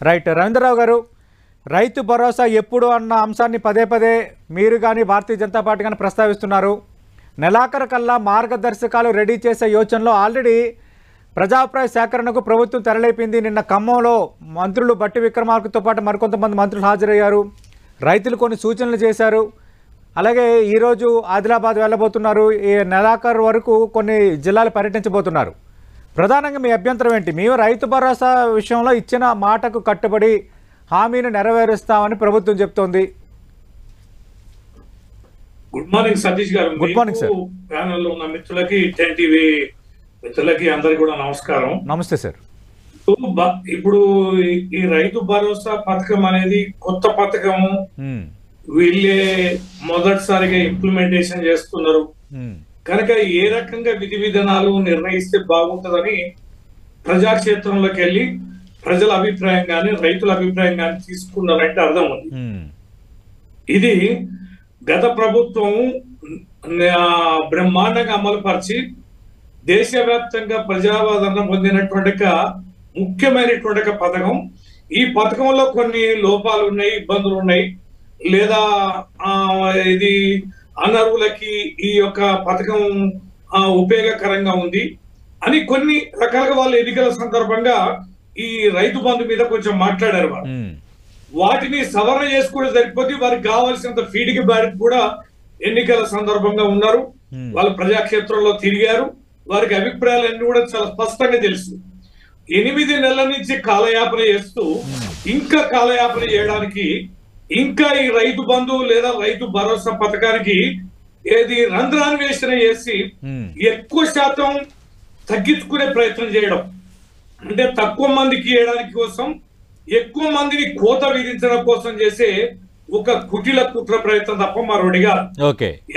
Right. Ravindra Rao గారు, రైతు భరోసా ఎప్పుడు అన్న అంశాన్ని పదే పదే మీరు కానీ భారతీయ జనతా పార్టీ కానీ ప్రస్తావిస్తున్నారు. నెలాఖరు కల్లా మార్గదర్శకాలు రెడీ చేసే యోచనలో ఆల్రెడీ ప్రజాభిప్రాయ సేకరణకు ప్రభుత్వం తెరలేపింది. నిన్న ఖమ్మంలో మంత్రులు బట్టి విక్రమార్కతో పాటు మరికొంతమంది మంత్రులు హాజరయ్యారు. రైతులు కొన్ని సూచనలు చేశారు. అలాగే ఈరోజు ఆదిలాబాద్ వెళ్ళబోతున్నారు. ఈ నెలాఖరు వరకు కొన్ని జిల్లాలు పర్యటించబోతున్నారు. ప్రధానంగా మీ అభ్యంతరం ఏంటి? మేము రైతు భరోసా విషయంలో ఇచ్చిన మాటకు కట్టుబడి హామీని నెరవేరుస్తామని ప్రభుత్వం చెప్తోంది. గుడ్ మార్నింగ్ సతీష్ గారు. Good morning sir. ప్యానెల్లో ఉన్న మిత్రులకి, టెన్ టీవీ మిత్రులకి అందరికి కూడా నమస్కారం. నమస్తే సార్. ఇప్పుడు ఈ రైతు భరోసా పథకం అనేది కొత్త పథకము. వీళ్ళే మొదటిసారిగా ఇంప్లిమెంటేషన్ చేస్తున్నారు కనుక ఏ రకంగా విధి విధానాలు నిర్ణయిస్తే బాగుంటుందని ప్రజాక్షేత్రంలోకి వెళ్ళి ప్రజల అభిప్రాయం కానీ రైతుల అభిప్రాయం కానీ తీసుకున్నారంటే అర్థం ఉంది. ఇది గత ప్రభుత్వం బ్రహ్మాండంగా అమలుపరిచి దేశవ్యాప్తంగా ప్రజాదరణ పొందినటువంటి ముఖ్యమైనటువంటి పథకం. ఈ పథకంలో కొన్ని లోపాలు ఉన్నాయి, ఇబ్బందులు ఉన్నాయి, లేదా ఇది అనర్హులకి ఈ యొక్క పథకం ఉపయోగకరంగా ఉంది అని కొన్ని రకాలుగా వాళ్ళు ఎన్నికల సందర్భంగా ఈ రైతు బంధు మీద కొంచెం మాట్లాడారు. వాటిని సవరణ చేసుకోవడం సరిపోతే వారికి కావాల్సినంత ఫీడ్కి బ్యాక్ కూడా ఎన్నికల సందర్భంగా ఉన్నారు. వాళ్ళు ప్రజాక్షేత్రంలో తిరిగారు. వారికి అభిప్రాయాలన్నీ కూడా చాలా స్పష్టంగా తెలుసు. 8 నెలల నుంచి కాలయాపన చేస్తూ ఇంకా కాలయాపన చేయడానికి ఇంకా ఈ రైతు బంధు లేదా రైతు భరోసా పథకానికి ఏది రంధ్రాన్వేషణ చేసి ఎక్కువ శాతం తగ్గించుకునే ప్రయత్నం చేయడం, అంటే తక్కువ మందికి ఇవ్వడానికి కోసం ఎక్కువ మందిని కోత విధించడం కోసం చేసే ఒక కుట్ర ప్రయత్నం తప్ప మరొకటిగా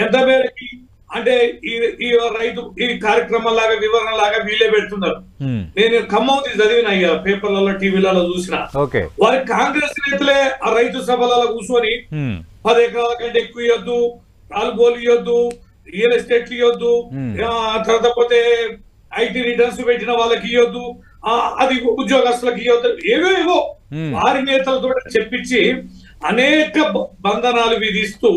ఎంత మేరకి అంటే ఈ రైతు ఈ కార్యక్రమం లాగా వివరణ లాగా వీళ్ళే పెడుతున్నారు. నేను ఖమ్మం చదివిన పేపర్లలో టీవీలలో చూసిన వారి కాంగ్రెస్ నేతలే ఆ రైతు సభలలో కూర్చొని 10 ఎకరాల కంటే ఎక్కువ ఇవ్వద్దు, పాల్గోలు ఇవ్వద్దు, రియల్ ఎస్టేట్లు ఇవ్వద్దు, తర్వాత పోతే ఐటీ రిటర్న్స్ పెట్టిన వాళ్ళకి ఇవ్వద్దు, అది ఉద్యోగస్తులకు ఇవ్వద్దు, ఏవేవో వారి నేతలతో చెప్పించి అనేక బంధనాలు విధిస్తూ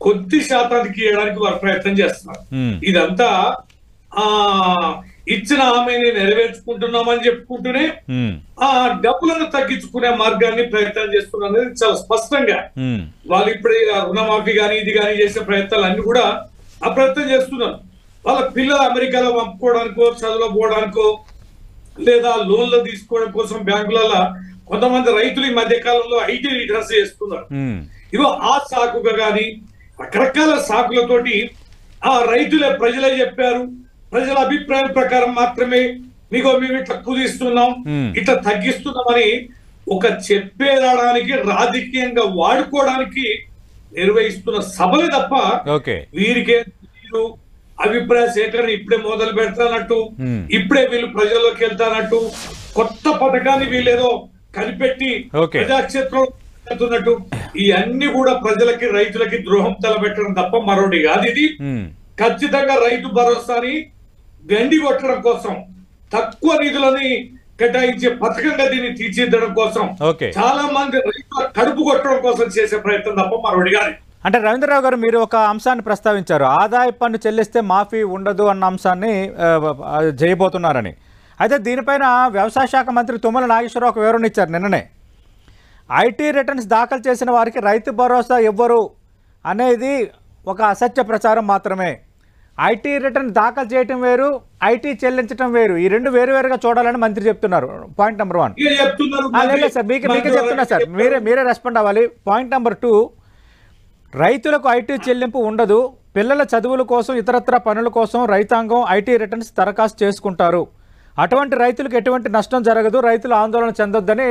కొద్ది శాతానికి ఇవ్వడానికి వారు ప్రయత్నం చేస్తున్నారు. ఇదంతా ఇచ్చిన హామీని నెరవేర్చుకుంటున్నామని చెప్పుకుంటూనే ఆ డబ్బులను తగ్గించుకునే మార్గాన్ని ప్రయత్నం చేస్తున్నారు అనేది చాలా స్పష్టంగా. వాళ్ళు ఇప్పుడే రుణమాఫీ కానీ ఇది కానీ చేసే ప్రయత్నాలు అన్ని కూడా ఆ ప్రయత్నం చేస్తున్నారు. వాళ్ళ పిల్లలు అమెరికాలో పంపుకోవడానికో, చదువులో పోవడానికో, లేదా లోన్లు తీసుకోవడం కోసం బ్యాంకులలో కొంతమంది రైతులు ఈ మధ్య కాలంలో ఐటీ రిటర్న్స్ చేస్తున్నారు. ఇవో ఆ సాకుగా కానీ రకరకాల సాకులతోటి ఆ రైతులే ప్రజలే చెప్పారు, ప్రజల అభిప్రాయం ప్రకారం మాత్రమే మీకు మేము ఇట్లా కుదిస్తున్నాం, ఇట్లా తగ్గిస్తున్నామని ఒక చెప్పేదానికి రాజకీయంగా వాడుకోవడానికి నిర్వహిస్తున్న సభలే తప్ప వీరికే అభిప్రాయ సేకరణ ఇప్పుడే మొదలు పెడతానట్టు, ఇప్పుడే వీళ్ళు ప్రజల్లోకి వెళ్తానట్టు, కొత్త పథకాన్ని వీళ్ళేదో కనిపెట్టి ప్రజాక్షేత్రం న్నట్టు ఇవన్నీ కూడా ప్రజలకి రైతులకి ద్రోహం తలబెట్టడం తప్ప మరొకటి కాదు. ఇది ఖచ్చితంగా రైతు భరోసాని గండి కొట్టడం కోసం, తక్కువ నిధులని కేటాయించే పథకంగా దీన్ని తీర్చిదిద్దడం కోసం, చాలా మంది రైతుల కడుపు కొట్టడం కోసం చేసే ప్రయత్నం తప్ప మరొకటి కాదు. అంటే రవీంద్రరావు గారు, మీరు ఒక అంశాన్ని ప్రస్తావించారు, ఆదాయ పన్ను చెల్లిస్తే మాఫీ ఉండదు అన్న అంశాన్ని చేయబోతున్నారని. అయితే దీనిపైన వ్యవసాయ శాఖ మంత్రి తుమ్మల నాగేశ్వరరావు ఒక వివరణ ఇచ్చారు నిన్ననే. ఐటీ రిటర్న్స్ దాఖలు చేసిన వారికి రైతు భరోసా ఇవ్వరు అనేది ఒక అసత్య ప్రచారం మాత్రమే. ఐటీ రిటర్న్ దాఖలు చేయటం వేరు, ఐటీ చెల్లించడం వేరు, ఈ రెండు వేరువేరుగా చూడాలని మంత్రి చెప్తున్నారు. Point number 1. లేదు సార్, మీకే చెప్తున్నా సార్, మీరే రెస్పాండ్ అవ్వాలి. పాయింట్ నెంబర్ 2, రైతులకు ఐటీ చెల్లింపు ఉండదు, పిల్లల చదువుల కోసం ఇతరత్ర పనుల కోసం రైతాంగం ఐటీ రిటర్న్స్ దరఖాస్తు చేసుకుంటారు, అటువంటి రైతులకు ఎటువంటి నష్టం జరగదు, రైతులు ఆందోళన చెందొద్దని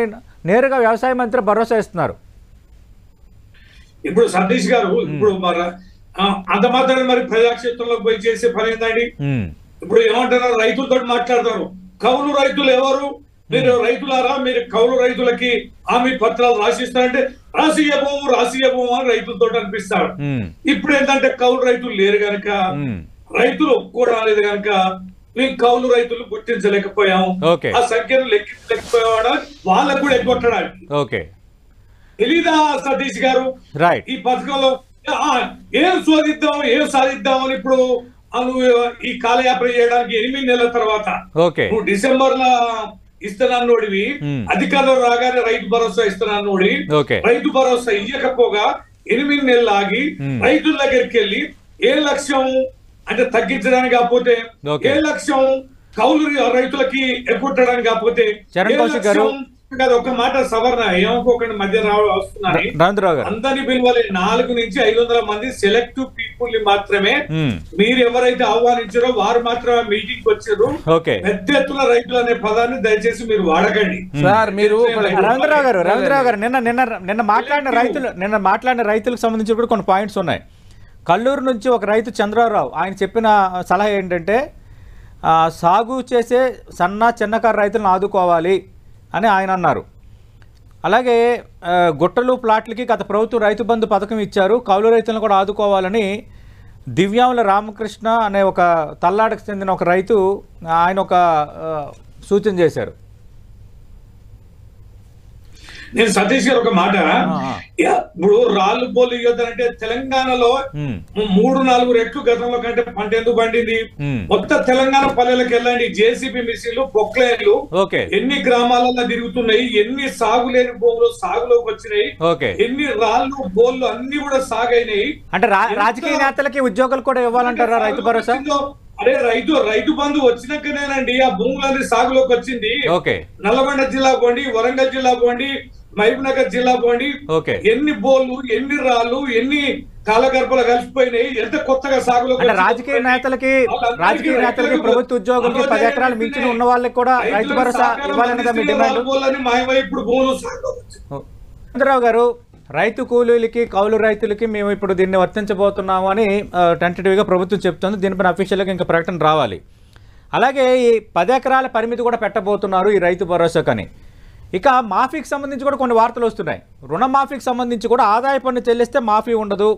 నేరుగా వ్యవసాయ మంత్రి భరోసా ఇస్తున్నారు. ఇప్పుడు సతీష్ గారు, ఇప్పుడు అంత మాత్రమే మరి ప్రజాక్షేత్రంలోకి పోయి చేసే పని ఏందండి? ఇప్పుడు ఏమంటున్నారు, రైతులతో మాట్లాడతారు. కౌలు రైతులు ఎవరు? మీరు రైతులారా, మీరు కౌలు రైతులకి హామీ పత్రాలు రాసిస్తారంటే రాసియబోము అని రైతులతో అనిపిస్తారు. ఇప్పుడు ఏంటంటే కౌలు రైతులు లేరు కనుక, రైతులు ఒప్పుకోవడం లేదు కనుక మేము కౌలు రైతులు గుర్తించలేకపోయాము, ఓకే ఆ సంఖ్యను లెక్కించలేకపోయాడు, వాళ్ళకు కూడా ఎగ్గొట్టడానికి ఓకే తెలీదా సతీష్ గారు? రైట్ ఈ పథకంలో ఏం సాధిద్దాం అని ఇప్పుడు నువ్వు ఈ కాలయాపన చేయడానికి 8 నెలల తర్వాత ఓకే నువ్వు డిసెంబర్ లో ఇస్తున్నానోడివి, అధికారంలో రాగానే రైతు భరోసా ఇస్తున్నానోడి, ఓకే రైతు భరోసా ఇయ్యకపోగా 8 నెలలు ఆగి రైతుల దగ్గరికి వెళ్ళి ఏ లక్ష్యం అంటే తగ్గించడానికి కాకపోతే, ఏ లక్ష్యం కౌలు రైతులకి ఎగ్గొట్టడానికి కాకపోతే, చరణ్ కౌశిక్ గారు ఒక మాట సవరణ ఏమనుకోకండి, మధ్య వస్తున్నాయి రవీంద్రరావు గారు, అందరినీ పిలువాలి. 400 నుంచి 500 మంది సెలెక్టివ్ పీపుల్ ని మాత్రమే మీరు ఎవరైతే ఆహ్వానించారో వారు మాత్రమే మీటింగ్ వచ్చారు. పెద్ద ఎత్తున రైతులు అనే పదాన్ని దయచేసి మీరు వాడకండి సార్. మీరు రవీంద్రరావు గారు నిన్న మాట్లాడిన రైతులకు సంబంధించి కూడా కొన్ని పాయింట్స్ ఉన్నాయి. కల్లూరు నుంచి ఒక రైతు చంద్రరావు ఆయన చెప్పిన సలహా ఏంటంటే సాగు చేసే చిన్నకారు రైతులను ఆదుకోవాలి అని ఆయన అన్నారు. అలాగే గుట్టలు ప్లాట్లకి గత ప్రభుత్వం రైతు బంధు పథకం ఇచ్చారు, కౌలు రైతులను కూడా ఆదుకోవాలని దివ్యాంగుల రామకృష్ణ అనే ఒక తల్లాడకు చెందిన ఒక రైతు ఆయన ఒక సూచన చేశారు. నేను సతీష్ గారు ఒక మాట, ఇప్పుడు రాళ్ళు పోలు ఇవ్వద్దంటే తెలంగాణలో 3-4 రెట్లు గతంలో కంటే పంట ఎందుకు పండింది? మొత్తం తెలంగాణ పల్లెలకు వెళ్ళండి, జేసీబీ మిషన్లు, పొక్లైన్లు ఎన్ని గ్రామాలలో తిరుగుతున్నాయి, ఎన్ని సాగులేని భూములు సాగులోకి వచ్చినాయి, ఎన్ని రాళ్ళు బోళ్ళు అన్ని కూడా సాగైనాయి. అంటే రాజకీయ నేతలకి ఉద్యోగాలు కూడా ఇవ్వాలంటారా రైతు భరోసా? అరే రైతు బంధు వచ్చినాకనేనండి ఆ భూములన్నీ సాగులోకి వచ్చింది. నల్లగొండ జిల్లా పోండి, వరంగల్ జిల్లా పోండి, మహబూబ్ నగర్ జిల్లా పోండి, ఎన్ని బోళ్ళు, ఎన్ని రాళ్ళు, ఎన్ని కాలగర్భలు కలిసిపోయినాయి, ఎంత కొత్తగా సాగులోకి. రాజకీయ నేతలకి ప్రభుత్వ ఉద్యోగులకి 10 ఎకరాలు మించిన ఉన్న వాళ్ళకి కూడా రైతు భరోసా ఇవ్వాలన్నదా మీ డిమాండ్? ఇప్పుడు భూములు చంద్రరావు గారు, రైతు కూలీలకి కౌలు రైతులకి మేము ఇప్పుడు దీన్ని వర్తించబోతున్నాము అని టెంటేటివ్గా ప్రభుత్వం చెప్తుంది. దీనిపైన అఫీషియల్గా ఇంకా ప్రకటన రావాలి. అలాగే ఈ 10 ఎకరాల పరిమితి కూడా పెట్టబోతున్నారు ఈ రైతు భరోసాకని. ఇక మాఫీకి సంబంధించి కూడా కొన్ని వార్తలు వస్తున్నాయి. రుణమాఫీకి సంబంధించి కూడా ఆదాయ పన్ను చెల్లిస్తే మాఫీ ఉండదు,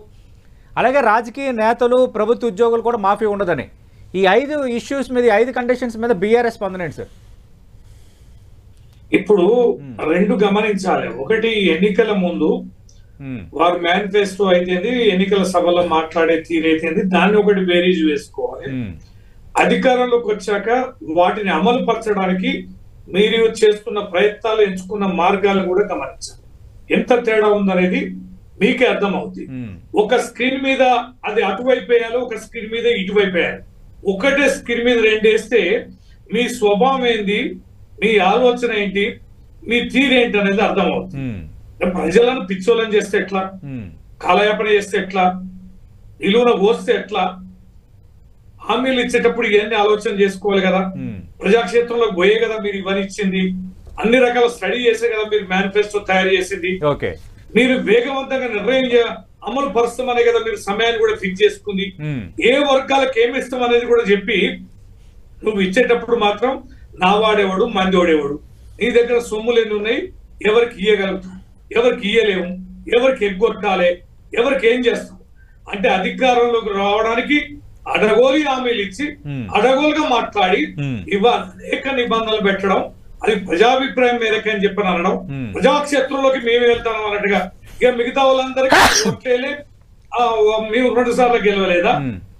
అలాగే రాజకీయ నేతలు ప్రభుత్వ ఉద్యోగులు కూడా మాఫీ ఉండదని. ఈ 5 ఇష్యూస్ మీద, 5 కండిషన్స్ మీద బీఆర్ఎస్ స్పందన ఏంటి సార్? ఇప్పుడు 2 గమనించాలి. ఒకటి, ఎన్నికల ముందు వారు మేనిఫెస్టో అయితేంది, ఎన్నికల సభలో మాట్లాడే తీరైతేంది, దాన్ని ఒకటి బేరీజ్ వేసుకోవాలి. అధికారంలోకి వచ్చాక వాటిని అమలు పరచడానికి మీరు చేస్తున్న ప్రయత్నాలు, ఎంచుకున్న మార్గాలను కూడా గమనించాలి. ఎంత తేడా ఉందనేది మీకే అర్థమవుతుంది. ఒక స్క్రీన్ మీద అది అటువైపు వేయాలి, ఒక స్క్రీన్ మీద ఇటువైపు వేయాలి. ఒకటే స్క్రీన్ మీద 2 వేస్తే మీ స్వభావం ఏంది, మీ ఆలోచన ఏంటి, మీ తీరేంటి అనేది అర్థమవుతుంది. ప్రజలను పిచ్చోళ్ళని చేస్తే ఎట్లా, కాలయాపన చేస్తే ఎట్లా, నిలువున పోస్తే ఎట్లా, హామీలు ఇచ్చేటప్పుడు ఇవన్నీ ఆలోచన చేసుకోవాలి కదా. ప్రజాక్షేత్రంలోకి పోయే కదా మీరు ఇవన్నీ ఇచ్చింది, అన్ని రకాల స్టడీ చేసే కదా మీరు మేనిఫెస్టో తయారు చేసింది. మీరు వేగవంతంగా నిర్ణయం అమలు పరుస్తామనే కదా మీరు సమయాన్ని కూడా ఫిక్స్ చేసుకుంది. ఏ వర్గాలకు ఏమి ఇస్తాం అనేది కూడా చెప్పి నువ్వు ఇచ్చేటప్పుడు మాత్రం నా వాడేవాడు మంది వాడేవాడు, నీ దగ్గర సొమ్ములు ఎన్ని ఉన్నాయి, ఎవరికి ఇయ్యగలుగుతాం, ఎవరికి ఇయ్యలేము, ఎవరికి ఎగ్గొట్టాలి, ఎవరికి ఏం చేస్తాం అంటే అధికారంలోకి రావడానికి అడగోలి హామీలు ఇచ్చి అడగోలుగా మాట్లాడి ఇవాళ అనేక నిబంధనలు పెట్టడం, అది ప్రజాభిప్రాయం మేరకే అని చెప్పని అనడం, ప్రజాక్షేత్రంలోకి మేము వెళ్తాం అన్నట్టుగా. ఇక మిగతా వాళ్ళందరికీ ఓట్లేలే, మేము 2 సార్లు గెలవలేదా,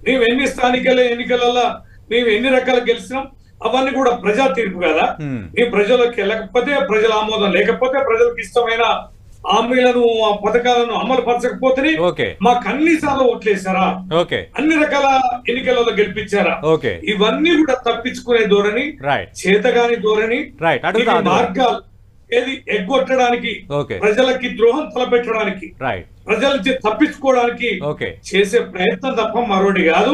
మేము ఎన్ని స్థానిక ఎన్నికలలో మేము ఎన్ని రకాలు గెలిచినాం, అవన్నీ కూడా ప్రజా తీర్పు కదా. మేము ప్రజలకు వెళ్ళకపోతే, ప్రజల ఆమోదం లేకపోతే, ప్రజలకు ఇష్టమైన హామీలను, పథకాలను అమలు పరచకపోతే మాకు అన్ని సార్లు ఓట్లేసారా, అన్ని రకాల ఎన్నికలలో గెలిపించారా, ఇవన్నీ కూడా తప్పించుకునే ధోరణి, చేతగాని ధోరణి, మార్గాలు ఏది ఎగ్గొట్టడానికి, ప్రజలకి ద్రోహం తలపెట్టడానికి, ప్రజల నుంచి తప్పించుకోవడానికి చేసే ప్రయత్నం తప్ప మరోటి కాదు.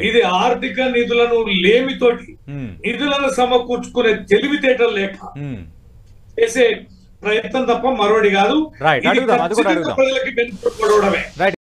ఇది ఆర్థిక నిధులను లేమితోటి నిధులను సమకూర్చుకునే తెలివితేటలు లేక చేసే ప్రయత్నం తప్ప మరోటి కాదు. ప్రజలకి బెనిఫిట్ పడవడమే.